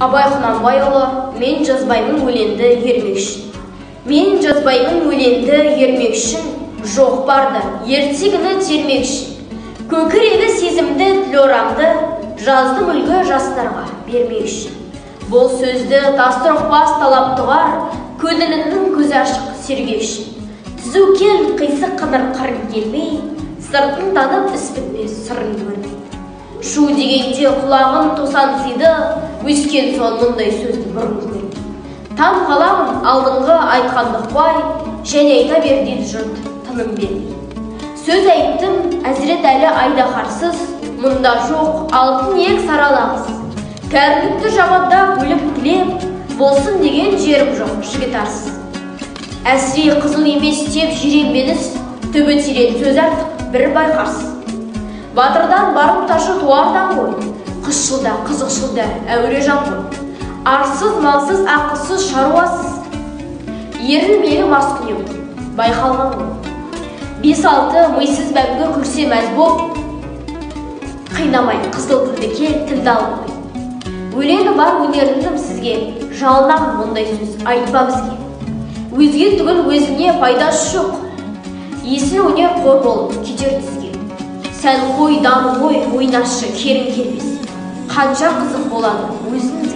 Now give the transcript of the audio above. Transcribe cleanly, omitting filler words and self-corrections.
Абай Құнанбайұлы, мен жазбаймын өлеңді ермек үшін. Мен жазбаймын өлеңді ермек үшін, жоқ барды, ертегіні термек үшін. Көкірегі сезімді тілорамды, жаздым үлгі жастарға бермек үшін. Бұл сөзді тастырықпас талап тұғар, көдінінің көзі ашық сергек үшін. Түзу кел қисық қыдыр қырын келмей, сыртын танып іс бітпес сырын көрмей. Шу дегенде құлағын тосан сыйды, өскен соң мұндай сөзді бұрын көрмей. Там қаламын алдыңғы айтқандық бай, және айта бер дейді жұрт тыным бермей. Сөз айттым, әзірет әлі айдаһарсыз, мұнда жоқ алтын ек саралаңыз. Кәрілікті жамандап өліп тілеп, болсын деген жерім жоқ жігіт арсыз. Әсіре қызыл емес теп жиренбеңіз, түбі терең сөз артық бір байқарсыз. Батырдан барым ташы туардан ғой, қысшылда, қызықшылда әуре жан ғой. Арсыз, малсыз, ақылсыз, шаруасыз. Ерін мені маскүнем, байқалған ғой. 5-6 мыйсыз мәңгі күлсе мәз боп, қинамай қызыл тілді кел тілді алып. Өлеңі бар өнеріндім сізге, жалынам мұндай сөз айтпа бізге. Өзге түгіл өзіне пайдасы жоқ, есіл өнер қор болып кетер тізге. Сән қой, дамы қой, ойнашы, керін келмес. Қанша қызық болады өзіңіз